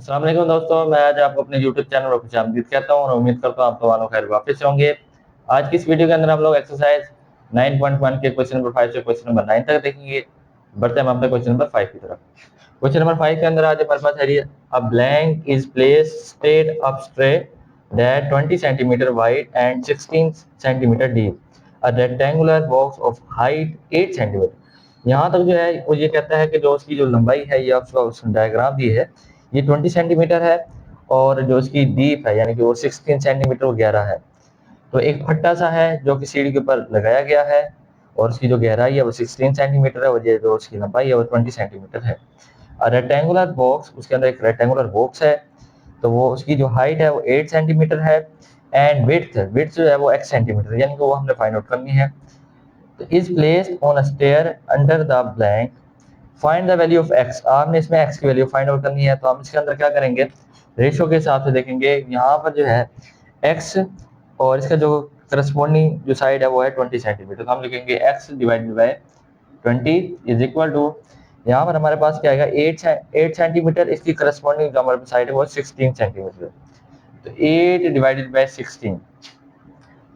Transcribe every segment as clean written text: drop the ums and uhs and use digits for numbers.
अस्सलाम वालेकुम दोस्तों, मैं आज आपको अपने YouTube चैनल पर खुशामदीद कहता हूँ और उम्मीद करता हूँ आप तमाम खैर वापस से होंगे। आज की इस वीडियो के अंदर हम लोग एक्सरसाइज 9.1 के क्वेश्चन नंबर 5 से क्वेश्चन नंबर 9 तक देखेंगे। बढ़ते हैं हम अपने क्वेश्चन नंबर 5 की तरफ। क्वेश्चन नंबर 5 के अंदर आज हमारे पास है a blank is placed up straight that 20 centimetre wide and 16 centimetre deep, a rectangular box of height 8 centimetre. यहाँ तक जो है वो ये कहता है कि जो उसकी जो लंबाई है या उसका डायग्राम दी है ये 20 सेंटीमीटर है और जो उसकी डीप है यानी कि वो 16 सेंटीमीटर और गहरा है। तो एक फट्टा सा है जो कि सीढ़ी के ऊपर लगाया गया है और उसकी जो गहराई है वो 16 सेंटीमीटर है और ये जो उसकी लंबाई है वो 20 सेंटीमीटर है। रेक्टेंगुलर बॉक्स, उसके अंदर एक रेक्टेंगुलर बॉक्स है, तो वो उसकी जो हाइट है वो 8 सेंटीमीटर है एंड विड्थ जो है वो x सेंटीमीटर, यानी कि वो हमने फाइंड आउट करनी है। तो is placed on a stair under the blank, find the value of x। आपने इसमें x की वैल्यू फाइंड आउट करनी है, तो हम इसके अंदर क्या करेंगे, रेशियो के हिसाब से देखेंगे। यहाँ पर जो है x और इसका जो करस्पॉन्डिंग जो साइड है वो है 20 सेंटीमीटर, तो हम लिखेंगे x divided by 20 is equal to, यहाँ पर हमारे पास क्या आएगा 8 सेंटीमीटर, इसकी करस्पॉन्डिंग जो हमारे साइड है वो 16 सेंटीमीटर, तो 8 डिवाइडेड बाय 16,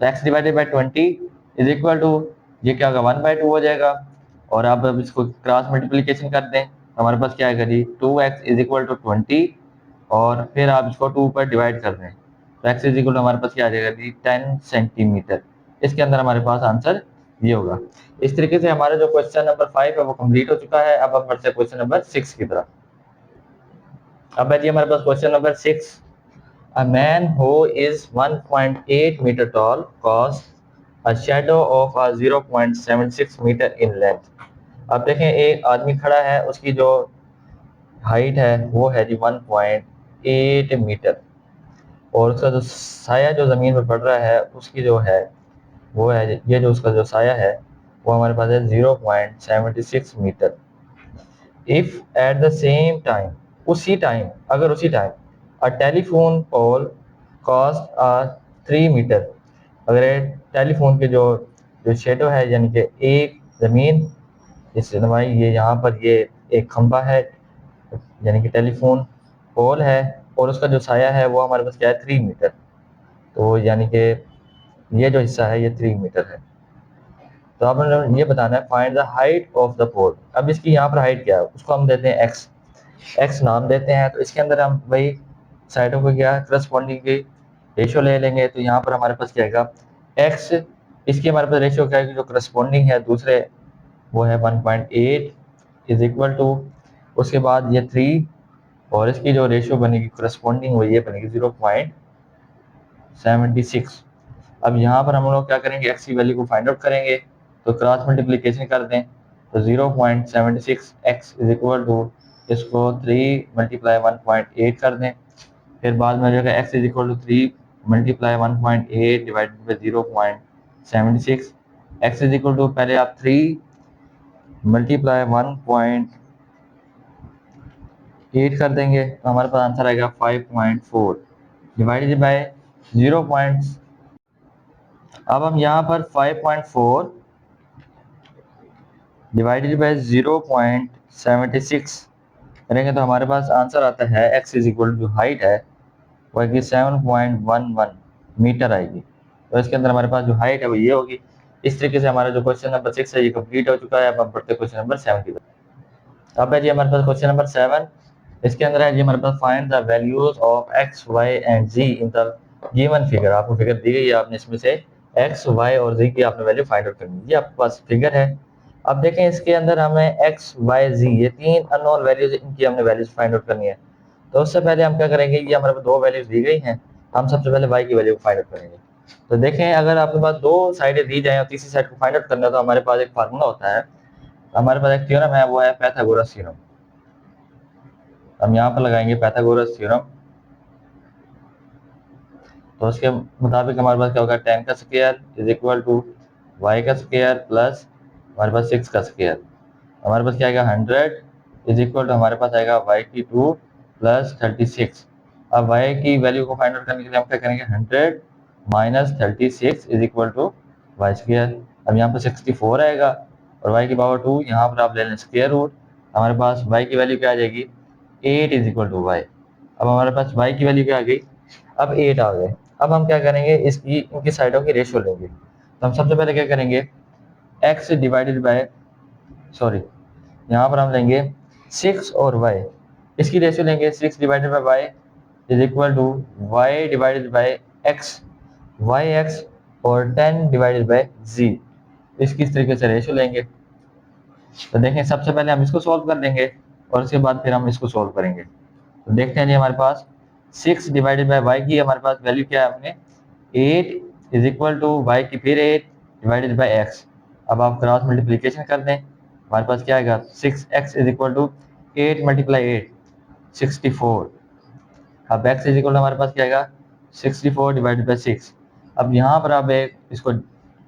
तो x divided by 20 is equal to, ये क्या होगा 1/2 हो जाएगा। और अब इसको क्रॉस मल्टीप्लिकेशन कर दें तो हमारे पास क्या आएगा जी 2x इज इक्वल टू 20, और फिर आप इसको 2 पर डिवाइड कर दें तो x इज इक्वल टू हमारे पास क्या आ जाएगा जी 10 सेंटीमीटर। इसके अंदर हमारे पास आंसर ये होगा। इस तरीके से हमारा जो क्वेश्चन नंबर 5 है वो कंप्लीट हो चुका है। अब हम बढ़ते हैं क्वेश्चन नंबर 6 की तरफ। अब है जी हमारे पास question number 6। A man who is 1.8 meter tall casts a shadow of a 0.76 meter in length। अब देखें एक आदमी खड़ा है, उसकी जो हाइट है वो है जी 1.8 मीटर और उसका जो साया जो ज़मीन पर पड़ रहा है उसकी जो है वो है, ये जो उसका जो साया है वो हमारे पास है 0.76 metre. If at the same time, उसी time a telephone pole cast a 3 metre, अगर टेलीफोन के जो जो शेडो है यानी कि एक ज़मीन इस लंबाई, ये यहाँ पर ये एक खंबा है यानी कि टेलीफोन पोल है और उसका जो साया है वो हमारे पास क्या है 3 मीटर, तो यानी कि ये जो हिस्सा है ये 3 मीटर है। तो आपने ये बताना है find the height of the pole. अब इसकी यहाँ पर हाइट क्या है उसको हम देते हैं एक्स नाम देते हैं, तो इसके अंदर हम वही साइडों को क्या करस्पॉन्डिंग की रेशियो ले लेंगे। तो यहाँ पर हमारे पास क्या आएगा एक्स, इसकी हमारे पास रेशियो क्या है जो करस्पॉन्डिंग है दूसरे वो है 1.8 इज इक्वल टू, उसके बाद ये 3 और इसकी जो रेशियो बनेगी करस्पॉन्डिंग वो ये बनेगी 0.76। अब यहाँ पर हम लोग क्या करेंगे एक्स की वैल्यू को फाइंड आउट करेंगे, तो क्रॉस मल्टीप्लिकेशन कर दें तो 0.76 एक्स इज इक्वल टू, इसको 3 मल्टीप्लाई 1.8 कर दें, फिर बाद में जो है x is equal to 3 multiply 1.8 divided by 0.76, x is equal to पहले आप 3 मल्टीप्लाई 1.8 कर देंगे तो हमारे पास आंसर आएगा 5.4 डिवाइडेड बाई 0. अब हम यहाँ पर 5.4 डिवाइडेड बाई 0.76 करेंगे तो हमारे पास आंसर आता है x इज इक्वल टू जो हाइट है वो आएगी 7.11 मीटर आएगी। तो इसके अंदर हमारे पास जो हाइट है वो ये होगी। इस तरीके से हमारा जो क्वेश्चन नंबर 6 है ये कंप्लीट हो चुका है। अब हम पढ़ते हैं क्वेश्चन नंबर 7 की तरफ। अब है जी हमारे पास क्वेश्चन नंबर 7। इसके अंदर है जी हमारे पास find the values of x, y and z in the given figure. आपको फिगर दी गई है, आपने इसमें से x, y और z की आपने वैल्यू फाइंड आउट करनी है। ये आपके पास फिगर है। अब देखें इसके अंदर हमें x, y, z ये 3 अननोन वैल्यूज, इनकी हमने वैल्यूज फाइंड आउट करनी है। तो उससे पहले हम क्या करेंगे, ये हमारे पास दो वैल्यूज दी गई हैं, हम सबसे पहले y की वैल्यू को फाइंड आउट करेंगे। तो देखें अगर आपके पास दो साइडें दी जाए और तीसरी साइड को फाइंड आउट करना है तो हमारे पास एक फार्मूला होता है, हमारे पास एक थ्योरम है वो है पाइथागोरस थ्योरम। हम यहाँ पर लगाएंगे पाइथागोरस थ्योरम। तो उसके मुताबिक हमारे पास क्या होगा 10 का square is equal to y का स्क्वायर प्लस हमारे पास 6 का स्क्वायर। हमारे पास क्या आएगा 100 इज इक्वल टू हमारे पास आएगा वाई की 2 प्लस 36। अब वाई की वैल्यू को फाइंड आउट करने के लिए हम क्या करेंगे 100 minus 36 is equal to y square. अब यहाँ पर 64 आएगा और वाई की पावर 2, यहाँ पर आप ले लें स्क्वायर रूट, हमारे पास वाई की वैल्यू क्या आ जाएगी 8 इज इक्वल टू वाई। अब हमारे पास y की वैल्यू क्या आ गई, अब 8 आ गए। अब हम क्या करेंगे, इसकी इनकी साइडों की रेशियो लेंगे। तो हम सबसे पहले क्या करेंगे, x डिवाइडेड बाय, सॉरी, यहाँ पर हम लेंगे 6 और y, इसकी रेशियो लेंगे 6 divided by y is equal to y divided by x, y x और 10 डिवाइडेड बाय z, इसकी इस तरीके से रेशियो लेंगे। तो देखें सबसे पहले हम इसको सॉल्व कर देंगे और उसके बाद फिर हम इसको सॉल्व करेंगे। तो देखते हैं जी हमारे पास 6 डिवाइडेड बाय वाई की हमारे पास वैल्यू क्या है, हमने 8 इज इक्वल टू वाई की फिर 8 डिवाइडेड बाय एक्स। अब आप क्रॉस मल्टीप्लीकेशन कर दें, हमारे पास क्या आएगा, 6x is equal to 8 multiply 8 64। अब x इज इक्वल टू हमारे पास क्या आएगा, 64 डिवाइडेड बाय 6। अब यहाँ पर आप एक इसको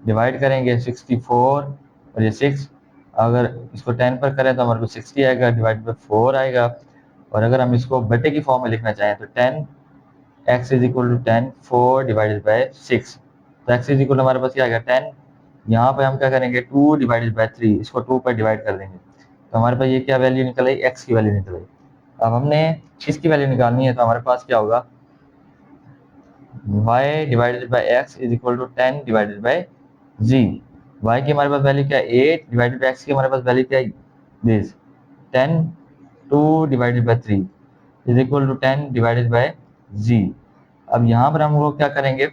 डिवाइड करेंगे 64 और ये 6, अगर इसको 10 पर करें तो हमारे को 60 आएगा, डिवाइड बाय 4 आएगा। और अगर हम इसको बटे की फॉर्म में लिखना चाहें तो 10x is equal to 10 4 divided by 6। तो x इज इक्वल टू हमारे पास क्या आएगा 10, यहाँ पे हम क्या करेंगे 2 डिवाइडेड बाय 3, इसको 2 पर डिवाइड कर देंगे। तो हमारे पास ये क्या वैल्यू निकल आई, x की वैल्यू निकल आई। अब हमने इसकी वैल्यू निकालनी है, तो हमारे पास क्या होगा, y divided by x is equal to 10 divided by z। y की हमारे पास वैल्यू क्या है 8 डिवाइडेड बाय x की हमारे पास वैल्यू क्या है this 10, 2 divided by 3 is equal to 10 divided by z। अब यहाँ पर हम लोग क्या करेंगे,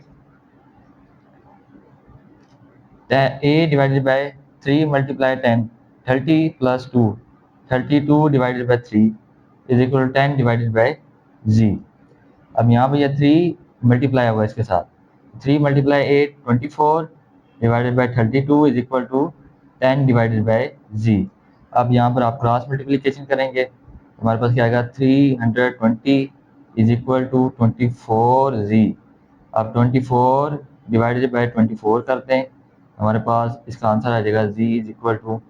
a divided by 3 multiply 10 30 plus 2 32 divided by 3 is equal to 10 divided by z। अब यहाँ पर यह 3 मल्टीप्लाई होगा इसके साथ, 3 multiply 8 24 divided by 32 is equal to 10 divided by z। अब यहाँ पर आप क्रॉस मल्टीप्लिकेशन करेंगे, हमारे पास क्या आएगा 320 इज इक्वल टू 24z। अब 24 डिवाइडेड बाय 24 करते हैं, हमारे पास इसका आंसर आ जाएगा z इज इक्वल टू,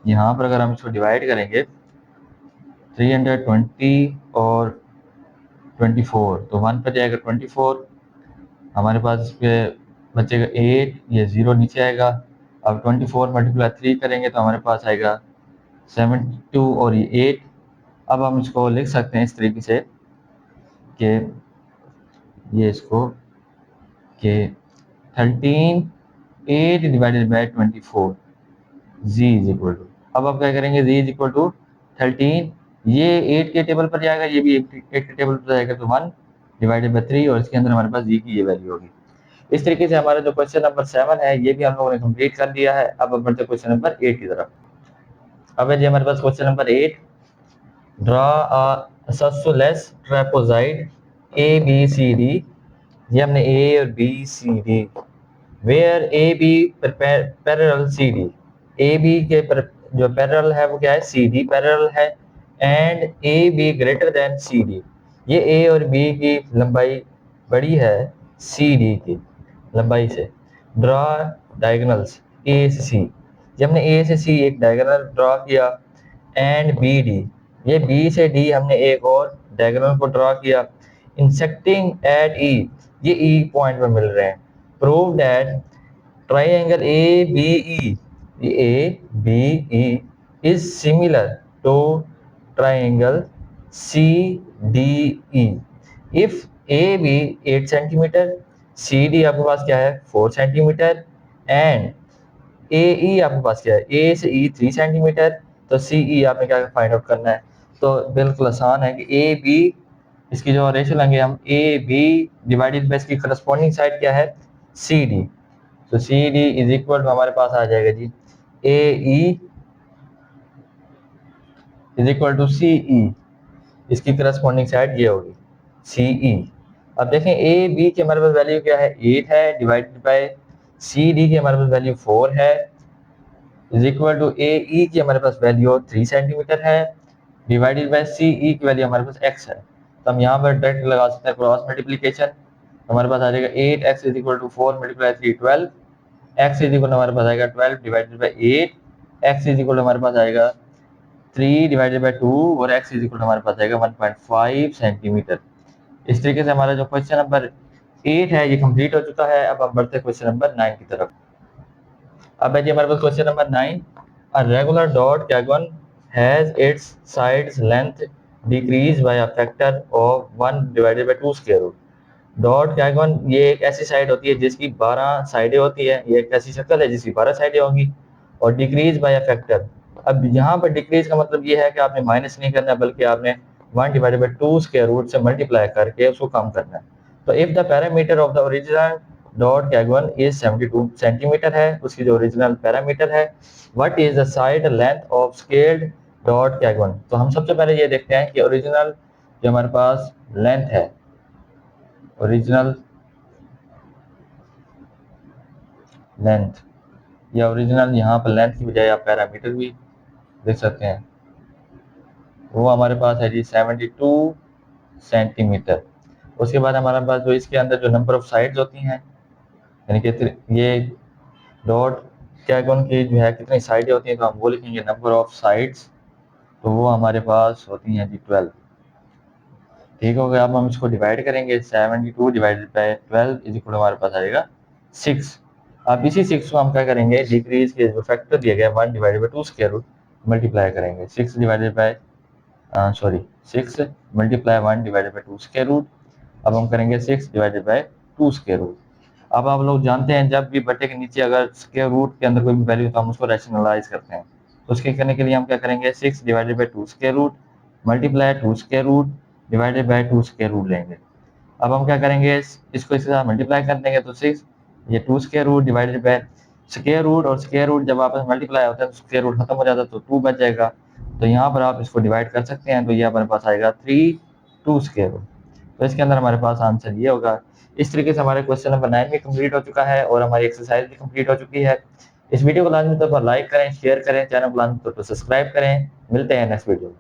यहाँ पर अगर हम इसको डिवाइड करेंगे 320 और 24 तो 1 पर जाएगा 24, हमारे पास इस पे बचेगा 8, ये 0 नीचे आएगा। अब 24 मल्टीप्लाई 3 करेंगे तो हमारे पास आएगा 72 और ये 8। अब हम इसको लिख सकते हैं इस तरीके से कि ये इसको कि 13 8 divided by 24 z is equal to, अब आप क्या करेंगे z इज इक्वल टू 13, ये 8 के टेबल पर जाएगा, ये भी 8 के टेबल पर जाएगा, तो 1 डिवाइडेड बाय 3 और इसके अंदर हमारे पास z की ये वैल्यू होगी। इस तरीके से हमारा जो क्वेश्चन नंबर 7 है ये भी हम लोगों ने कंप्लीट कर दिया है। अब हम बढ़ते क्वेश्चन नंबर 8 की तरफ। अब है जी हमारे पास question number 8, draw a isosceles trapezoid ABCD, ये हमने A और BCD, where AB parallel CD, AB के जो पैरेलल है वो क्या है, CD पैरेलल है, and AB greater than CD, ये A और B की लंबाई बड़ी है CD की लंबाई से। ड्रा डायगोनल्स A से C, जब हमने A से C एक डायगोनल ड्रा किया, एंड BD, ये B से D हमने एक और डायगोनल को ड्रा किया, इंसेक्टिंग एट E, ये E पॉइंट पर मिल रहे हैं। Prove that triangle ABE, ABE is similar to triangle CDE if AB 8 centimetre, CD आपके पास क्या है 4 सेंटीमीटर, एंड AE आपके पास क्या है A से E 3 सेंटीमीटर, तो CE आपने क्या फाइंड आउट करना है। तो बिल्कुल आसान है कि AB, इसकी जो रेशियो लेंगे हम AB डिवाइडेड बाय इसकी करस्पॉन्डिंग साइड क्या है CD, तो CD इज इक्वल टू हमारे पास आ जाएगा जी AE is equal to CE, इसकी करस्पॉन्डिंग साइड ये होगी CE। अब देखें AB की हमारे पास वैल्यू क्या है 8 है, डिवाइडेड बाय CD की हमारे पास वैल्यू 4 है, इज इक्वल टू AE की हमारे पास वैल्यू 3 सेंटीमीटर है, डिवाइडेड बाय CE की वैल्यू हमारे पास x है। तो हम यहाँ पर डायरेक्ट लगा सकते हैं क्रॉस मल्टीप्लिकेशन, हमारे पास आ जाएगा 8x is equal to 4 multiply 3 12, x is equal हमारे पास आएगा 12 divided by 8, x is equal हमारे पास आएगा 3 डिवाइडेड बाय 2 और x इज इक्वल हमारे पास आएगा 1.5 सेंटीमीटर। इस तरीके से हमारा जो क्वेश्चन नंबर 8 है ये कंप्लीट हो चुका है। अब हम बढ़ते हैं क्वेश्चन नंबर 9 की तरफ। अब है जी हमारे पास question number 9, a regular dodecagon has its sides length decrease by a factor of 1 divided by 2 square root. डॉट क्या ये एक ऐसी साइड होती है जिसकी 12 साइडें होती है, ये एक ऐसी शक्ल है जिसकी 12 साइडें होंगी। और डिक्रीज बाय अ फैक्टर, अब यहाँ पर डिक्रीज का मतलब ये है कि आपने माइनस नहीं करना बल्कि आपने 1 डिवाइडेड बाय 2 स्क्वायर रूट से मल्टीप्लाई करके उसको कम करना है। तो if the perimeter of the original dodecagon is 72 centimetre है, उसकी जो ओरिजिनल पैरामीटर है, what is the side length of scaled dodecagon. तो हम सबसे पहले ये देखते हैं कि ओरिजिनल जो हमारे पास लेंथ है, ओरिजिनल लेंथ या ओरिजिनल, यहाँ पर लेंथ की बजाय आप पैरामीटर भी देख सकते हैं, वो हमारे पास है जी 72 सेंटीमीटर। उसके बाद हमारे पास जो इसके अंदर जो नंबर ऑफ साइड्स होती हैं, यानी कि ये डॉट कैगन की जो है कितनी साइडें होती हैं, तो हम वो लिखेंगे नंबर ऑफ साइड्स, तो वो हमारे पास होती हैं जी 12। ठीक हो गया। अब हम इसको डिवाइड करेंगे, 72 डिवाइडेड बाय 12 इज इक्वल हमारे पास आएगा 6। अब इसी 6 को हम क्या करेंगे, डिक्रीज के जो फैक्टर दिया गया 1 divided by 2 square root multiply करेंगे, 6 divided by 6 multiply 1 divided by 2 square root. अब हम करेंगे 6 डिवाइडेड बाय 2 स्क्वायर रूट। अब आप लोग जानते हैं जब भी बटे के नीचे अगर स्क्वायर रूट के अंदर कोई भी वैल्यू तो हम उसको रैशनलाइज करते हैं। तो उसके करने के लिए हम क्या करेंगे, 6 divided by 2 square root multiply 2 square root divided by 2 square root लेंगे। अब हम क्या करेंगे, इसको इसके साथ मल्टीप्लाई कर देंगे, तो 6 ये 2 square root divided by square root, और स्क्वायर रूट जब आपस में मल्टीप्लाई होता है तो स्क्वायर रूट खत्म हो जाता है तो 2 बच जाएगा। तो यहाँ पर आप इसको डिवाइड कर सकते हैं, तो ये हमारे पास आएगा 3 2 स्क्वायर रूट। तो इसके अंदर हमारे पास आंसर ये होगा। इस तरीके से हमारे क्वेश्चन नंबर 9 भी कंप्लीट हो चुका है और हमारी एक्सरसाइज भी कंप्लीट हो चुकी है। इस वीडियो को लाजमी तौर पर लाइक करें, शेयर करें, चैनल को लाजमी तौर पर सब्सक्राइब करें। मिलते हैं नेक्स्ट वीडियो में।